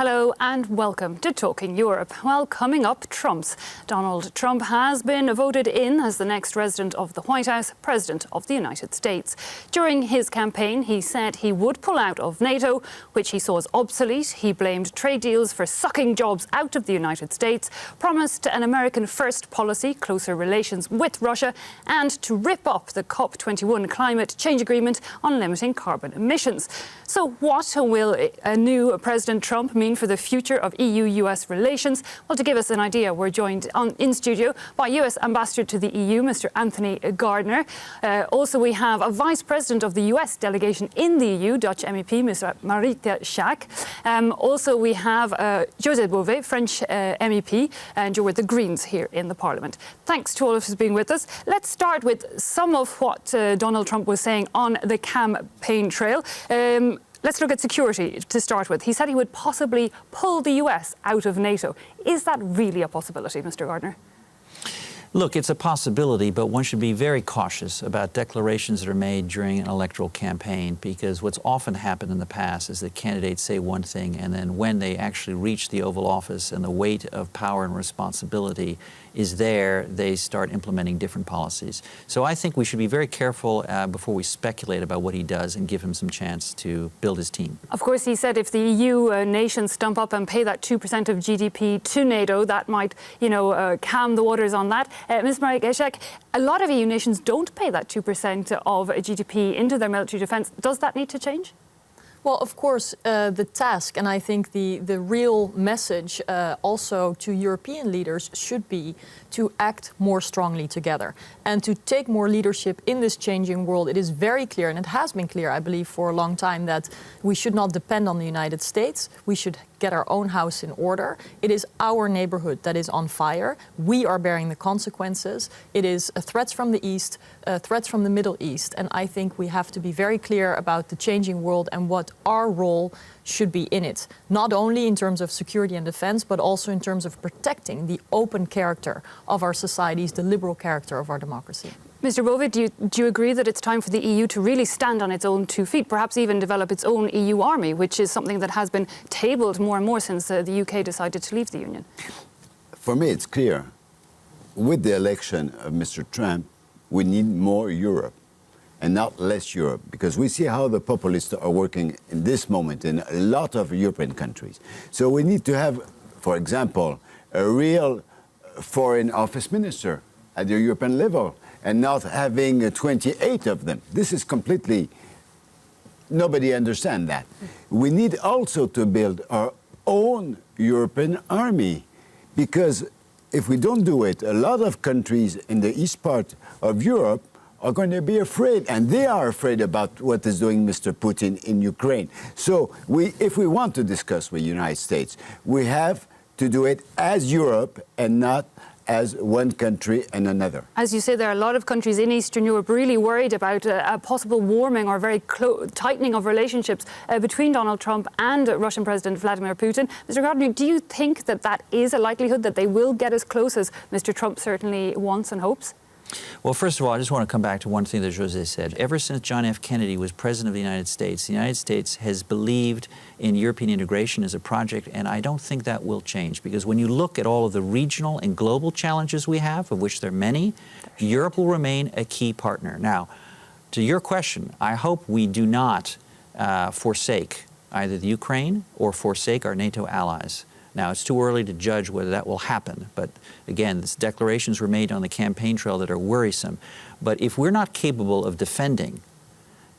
Hello and welcome to Talking Europe. Well, coming up, Trumps. Donald Trump has been voted in as the next resident of the White House, President of the United States. During his campaign, he said he would pull out of NATO, which he saw as obsolete. He blamed trade deals for sucking jobs out of the United States, promised an American first policy, closer relations with Russia, and to rip up the COP21 climate change agreement on limiting carbon emissions. So what will a new President Trump mean for the future of EU-US relations? Well, to give us an idea, we're joined in studio by US Ambassador to the EU, Mr. Anthony Gardner. Also, we have a Vice President of the US delegation in the EU, Dutch MEP, Mr. Marietje Schaak. Also, we have José Bové, French MEP, and you're with the Greens here in the Parliament. Thanks to all of you for being with us. Let's start with some of what Donald Trump was saying on the campaign trail. Let's look at security to start with. He said he would possibly pull the US out of NATO. Is that really a possibility, Mr. Gardner? Look, it's a possibility, but one should be very cautious about declarations that are made during an electoral campaign, because what's often happened in the past is that candidates say one thing, and then when they actually reach the Oval Office and the weight of power and responsibility is there, they start implementing different policies. So I think we should be very careful before we speculate about what he does and give him some chance to build his team. Of course, he said if the EU nations stump up and pay that 2% of GDP to NATO, that might, calm the waters on that. Ms. Marietje Schaak, a lot of EU nations don't pay that 2% of GDP into their military defence. Does that need to change? Well, of course, the task, and I think the real message also to European leaders should be to act more strongly together and to take more leadership in this changing world. It is very clear, and it has been clear, I believe, for a long time, that we should not depend on the United States. We should get our own house in order. It is our neighborhood that is on fire. We are bearing the consequences. It is threats from the East, threats from the Middle East, and I think we have to be very clear about the changing world and what our role should be in it, not only in terms of security and defense, but also in terms of protecting the open character of our societies, the liberal character of our democracy. Mr. Bové, do you agree that it's time for the EU to really stand on its own 2 feet, perhaps even develop its own EU army, which is something that has been tabled more and more since the UK decided to leave the Union? For me, it's clear. With the election of Mr. Trump, we need more Europe and not less Europe, because we see how the populists are working in this moment in a lot of European countries. So we need to have, for example, a real foreign office minister at the European level, and not having 28 of them. This is completely, nobody understands that. We need also to build our own European army, because if we don't do it, a lot of countries in the east part of Europe are going to be afraid, and they are afraid about what is doing Mr. Putin in Ukraine. So if we want to discuss with the United States, we have to do it as Europe and not as one country and another. As you say, there are a lot of countries in Eastern Europe really worried about a possible warming or very tightening of relationships between Donald Trump and Russian President Vladimir Putin. Mr. Gardner, do you think that that is a likelihood that they will get as close as Mr. Trump certainly wants and hopes? Well, first of all, I just want to come back to one thing that José said. Ever since John F. Kennedy was President of the United States has believed in European integration as a project, and I don't think that will change, because when you look at all of the regional and global challenges we have, of which there are many, Europe will remain a key partner. Now, to your question, I hope we do not forsake either the Ukraine or forsake our NATO allies. Now, it's too early to judge whether that will happen, but again, these declarations were made on the campaign trail that are worrisome. But if we're not capable of defending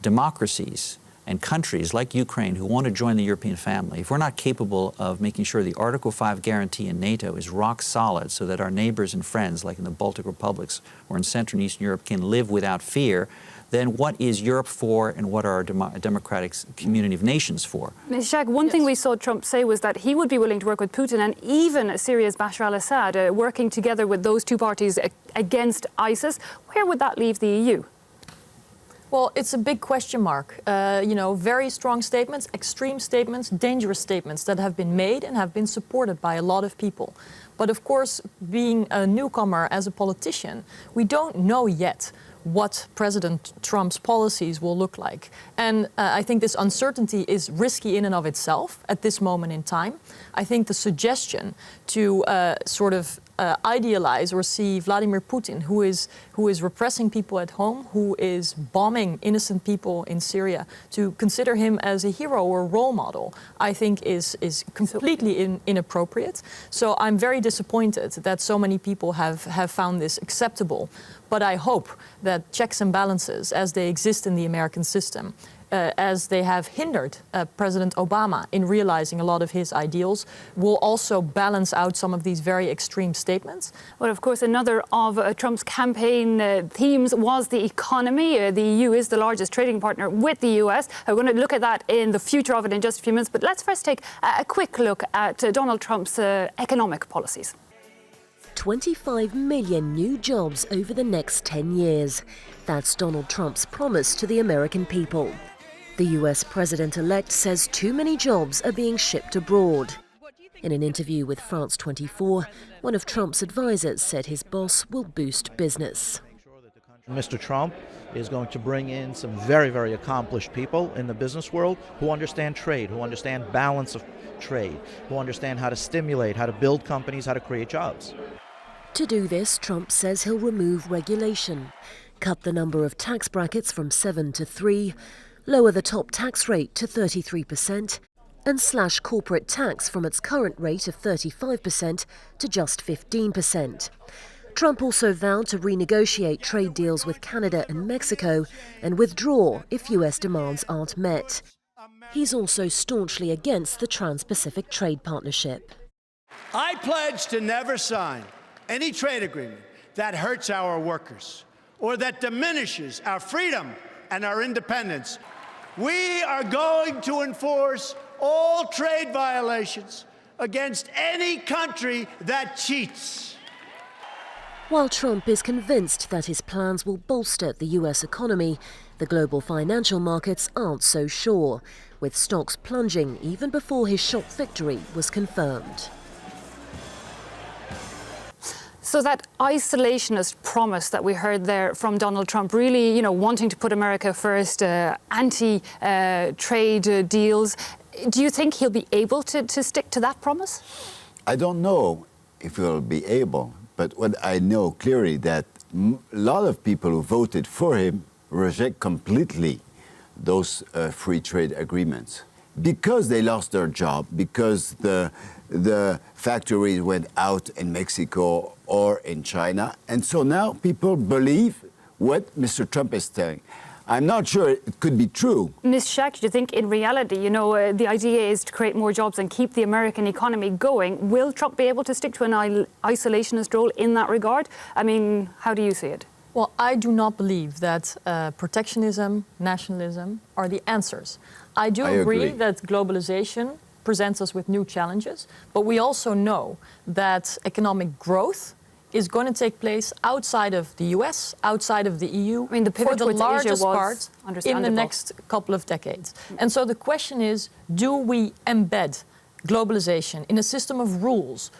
democracies and countries like Ukraine who want to join the European family, if we're not capable of making sure the Article 5 guarantee in NATO is rock solid so that our neighbors and friends, like in the Baltic republics or in Central and Eastern Europe, can live without fear, then what is Europe for, and what are our democratic community of nations for? Ms. Schaak, one thing we saw Trump say was that he would be willing to work with Putin and even Syria's Bashar al-Assad, working together with those two parties against ISIS. Where would that leave the EU? Well, it's a big question mark. Very strong statements, extreme statements, dangerous statements that have been made and have been supported by a lot of people. But of course, being a newcomer as a politician, we don't know yet what President Trump's policies will look like. And I think this uncertainty is risky in and of itself at this moment in time. I think the suggestion to idealize or see Vladimir Putin, who is repressing people at home, who is bombing innocent people in Syria, to consider him as a hero or role model, I think is completely inappropriate. So I'm very disappointed that so many people have found this acceptable. But I hope that checks and balances, as they exist in the American system, as they have hindered President Obama in realizing a lot of his ideals, will also balance out some of these very extreme statements. Well, of course, another of Trump's campaign themes was the economy. The EU is the largest trading partner with the US. We're going to look at that in the future of it in just a few minutes. But let's first take a quick look at Donald Trump's economic policies. 25 million new jobs over the next 10 years. That's Donald Trump's promise to the American people. The US president-elect says too many jobs are being shipped abroad. In an interview with France 24, one of Trump's advisors said his boss will boost business. Mr. Trump is going to bring in some very, very accomplished people in the business world who understand trade, who understand balance of trade, who understand how to stimulate, how to build companies, how to create jobs. To do this, Trump says he'll remove regulation, cut the number of tax brackets from 7 to 3, lower the top tax rate to 33%, and slash corporate tax from its current rate of 35% to just 15%. Trump also vowed to renegotiate trade deals with Canada and Mexico and withdraw if US demands aren't met. He's also staunchly against the Trans-Pacific Trade Partnership. I pledge to never sign any trade agreement that hurts our workers or that diminishes our freedom and our independence. We are going to enforce all trade violations against any country that cheats. While Trump is convinced that his plans will bolster the US economy, the global financial markets aren't so sure, with stocks plunging even before his shock victory was confirmed. So that isolationist promise that we heard there from Donald Trump, really, wanting to put America first, anti-trade deals, do you think he'll be able to stick to that promise? I don't know if he'll be able, but what I know clearly that a lot of people who voted for him reject completely those free trade agreements because they lost their job, because the factories went out in Mexico or in China. And so now people believe what Mr. Trump is saying. I'm not sure it could be true. Ms. Schack, do you think in reality, the idea is to create more jobs and keep the American economy going? Will Trump be able to stick to an isolationist role in that regard? I mean, how do you see it? Well, I do not believe that protectionism, nationalism are the answers. I agree that globalization presents us with new challenges, but we also know that economic growth is going to take place outside of the US, outside of the EU, I mean, the pivot for the towards Asia largest was part in the understandable. next couple of decades. And so the question is, do we embed globalization in a system of rules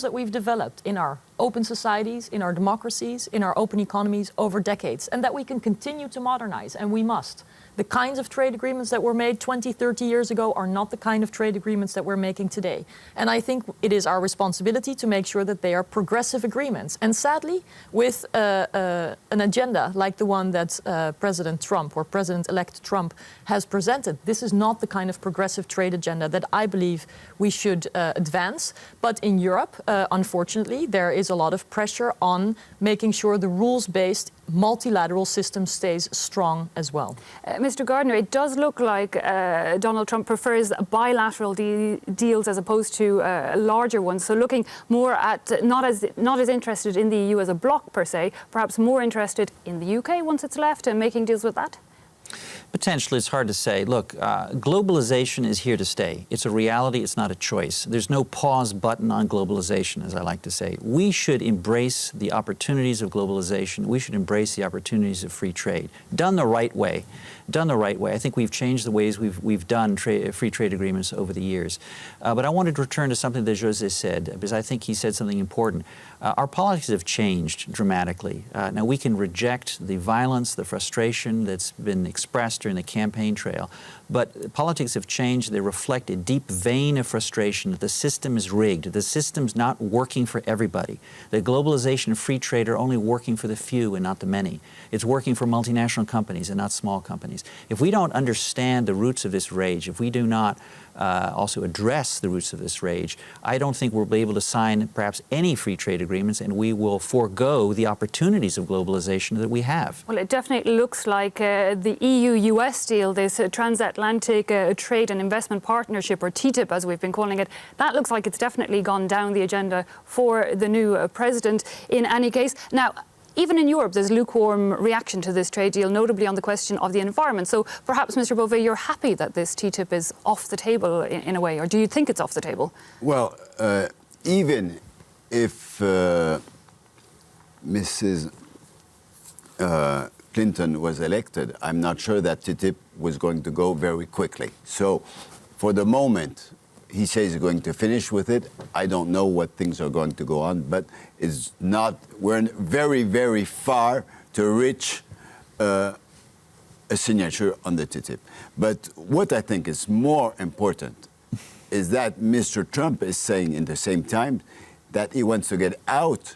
that we've developed in our open societies, in our democracies, in our open economies over decades, and that we can continue to modernize, and we must. The kinds of trade agreements that were made 20, 30 years ago are not the kind of trade agreements that we're making today. And I think it is our responsibility to make sure that they are progressive agreements. And sadly, with an agenda like the one that President Trump or President-elect Trump has presented, this is not the kind of progressive trade agenda that I believe we should advance. But in Europe, unfortunately, there is a lot of pressure on making sure the rules-based multilateral system stays strong as well. Mr. Gardner, it does look like Donald Trump prefers bilateral deals as opposed to larger ones. So looking more at not as interested in the EU as a bloc per se, perhaps more interested in the UK once it's left and making deals with that? Potentially, it's hard to say. Look, globalization is here to stay. It's a reality, it's not a choice. There's no pause button on globalization, as I like to say. We should embrace the opportunities of globalization. We should embrace the opportunities of free trade, done the right way. done the right way. I think we've changed the ways we've done free trade agreements over the years. But I wanted to return to something that José said, because I think he said something important. Our politics have changed dramatically. Now, we can reject the violence, the frustration that's been expressed during the campaign trail, but politics have changed. They reflect a deep vein of frustration that the system is rigged, the system's not working for everybody. The globalization and free trade are only working for the few and not the many. It's working for multinational companies and not small companies. If we don't understand the roots of this rage, if we do not also address the roots of this rage, I don't think we'll be able to sign perhaps any free trade agreements, and we will forego the opportunities of globalization that we have. Well, it definitely looks like the EU-US deal, this transatlantic trade and investment partnership, or TTIP as we've been calling it, that looks like it's definitely gone down the agenda for the new president in any case. Now, even in Europe, there's lukewarm reaction to this trade deal, notably on the question of the environment. So perhaps, Mr. Bové, you're happy that this TTIP is off the table in a way, or do you think it's off the table? Well, even if Mrs. Clinton was elected, I'm not sure that TTIP was going to go very quickly. So for the moment, he says he's going to finish with it. I don't know what things are going to go on, but it's not, we're very, very far to reach a signature on the TTIP. But what I think is more important is that Mr. Trump is saying in the same time that he wants to get out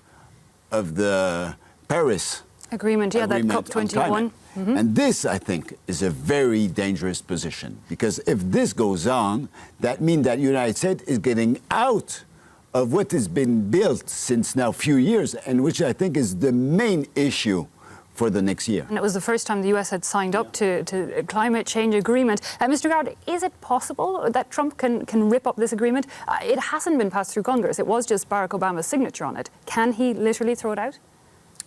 of the Paris Agreement, yeah, that COP21. And this, I think, is a very dangerous position, because if this goes on, that means that the United States is getting out of what has been built since now a few years, and which I think is the main issue for the next year. And it was the first time the US had signed up to a climate change agreement. Mr. Gard, is it possible that Trump can rip up this agreement? It hasn't been passed through Congress. It was just Barack Obama's signature on it. Can he literally throw it out?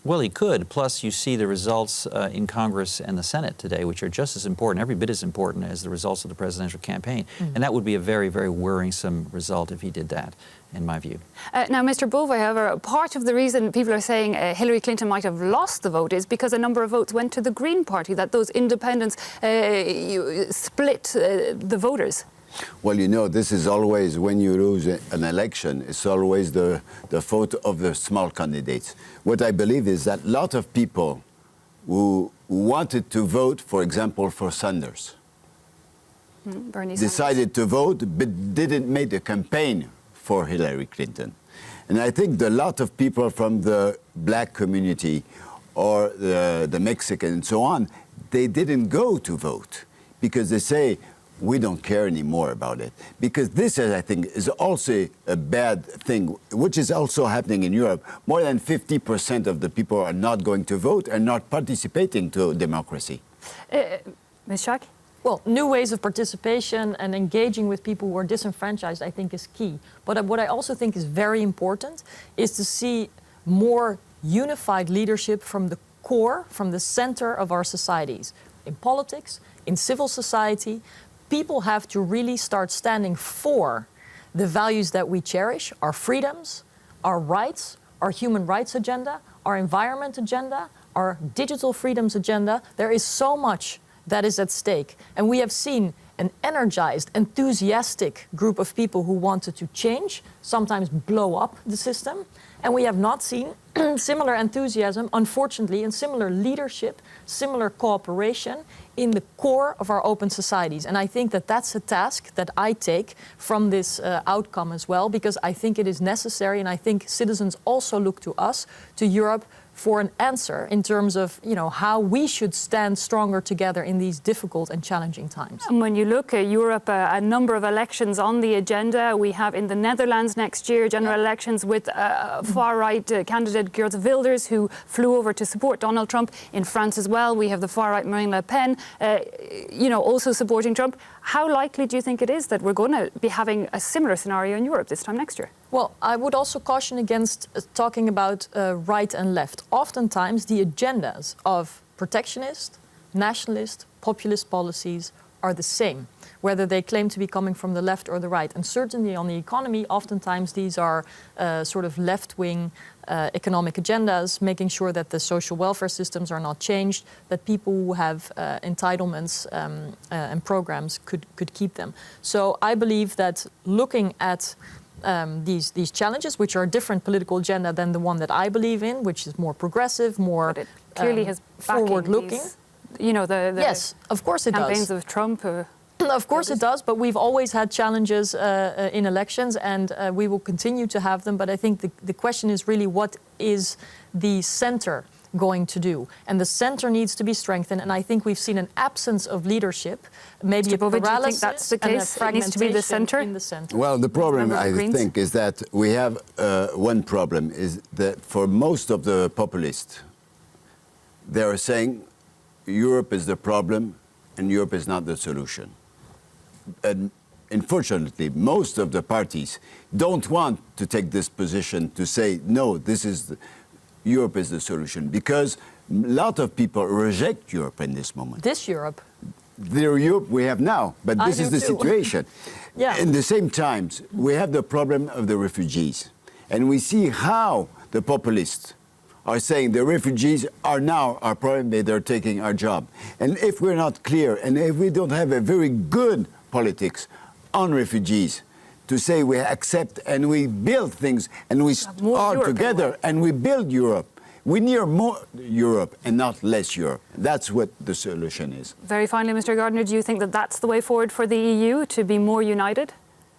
Well, he could. Plus, you see the results in Congress and the Senate today, which are just as important, every bit as important as the results of the presidential campaign. And that would be a very, very worrisome result if he did that, in my view. Now, Mr. Bové, however, part of the reason people are saying Hillary Clinton might have lost the vote is because a number of votes went to the Green Party, that those independents split the voters. Well, you know, this is always, when you lose an election, it's always the fault of the small candidates. What I believe is that a lot of people who wanted to vote, for example, for Sanders, decided to vote but didn't make a campaign for Hillary Clinton. And I think a lot of people from the black community or the Mexican and so on, they didn't go to vote because they say, we don't care anymore about it. Because this, I think, is also a bad thing, which is also happening in Europe. More than 50% of the people are not going to vote and not participating to democracy. Ms. Schaak? Well, new ways of participation and engaging with people who are disenfranchised, I think, is key. But what I also think is very important is to see more unified leadership from the core, from the center of our societies. In politics, in civil society, people have to really start standing for the values that we cherish, our freedoms, our rights, our human rights agenda, our environment agenda, our digital freedoms agenda. There is so much that is at stake. And we have seen an energized, enthusiastic group of people who wanted to change, sometimes blow up the system. And we have not seen similar enthusiasm, unfortunately, and similar leadership, similar cooperation in the core of our open societies. And I think that that's a task that I take from this outcome as well, because I think it is necessary, and I think citizens also look to us, to Europe, for an answer in terms of, you know, how we should stand stronger together in these difficult and challenging times. And when you look at Europe, a number of elections on the agenda. We have in the Netherlands next year general elections with far-right candidate Geert Wilders, who flew over to support Donald Trump. In France as well, we have the far-right Marine Le Pen, also supporting Trump. How likely do you think it is that we're going to be having a similar scenario in Europe this time next year? Well, I would also caution against talking about right and left. Oftentimes, the agendas of protectionist, nationalist, populist policies are the same, whether they claim to be coming from the left or the right. And certainly on the economy, oftentimes these are sort of left-wing economic agendas, making sure that the social welfare systems are not changed, that people who have entitlements and programs could keep them. So I believe that looking at these challenges, which are a different political agenda than the one that I believe in, which is more progressive, more But it clearly has forward-looking. You know, the Yes, of course it campaigns does. of Trump. Of course it does, but we've always had challenges in elections, and we will continue to have them. But I think the question is really, what is the center going to do? And the center needs to be strengthened, and I think we've seen an absence of leadership, maybe a Mr. Bovich, do you think paralysis that's the and a case? It needs to be the fragmentation center? in the center. Well, the problem, Member of I the Greens. think, is that we have one problem, is that for most of the populists, they are saying Europe is the problem and Europe is not the solution. And unfortunately, most of the parties don't want to take this position to say, no, Europe is the solution, because a lot of people reject Europe in this moment. This Europe. The Europe we have now, but I this is do the too. situation. Yeah. In the same times, we have the problem of the refugees. And we see how the populists are saying the refugees are now our problem, they're taking our job. And if we're not clear, and if we don't have a very good politics on refugees, to say we accept and we build things and we More are Europe together and we build Europe. We need more Europe and not less Europe. That's what the solution is. Very finally, Mr. Gardner, do you think that that's the way forward for the EU, to be more united?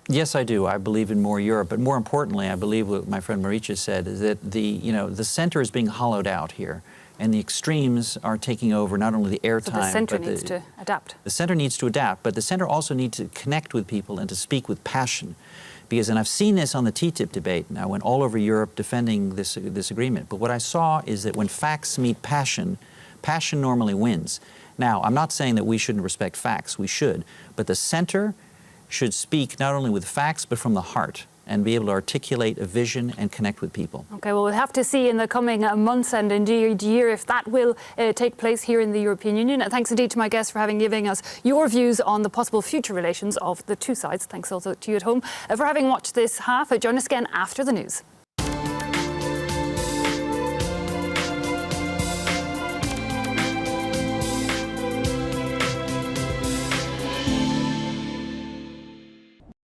Yes, I do. I believe in more Europe. But more importantly, I believe what my friend Marietje said is that the center is being hollowed out here. And the extremes are taking over not only the airtime, So the centre but needs to adapt. The center needs to adapt, but the center also needs to connect with people and to speak with passion. Because, and I've seen this on the TTIP debate, and I went all over Europe defending this agreement, but what I saw is that when facts meet passion, passion normally wins. Now, I'm not saying that we shouldn't respect facts, we should, but the center should speak not only with facts, but from the heart, and be able to articulate a vision and connect with people. Okay, well, we'll have to see in the coming months and indeed year if that will take place here in the European Union. And thanks indeed to my guests for giving us your views on the possible future relations of the two sides. Thanks also to you at home for having watched this half. Join us again after the news.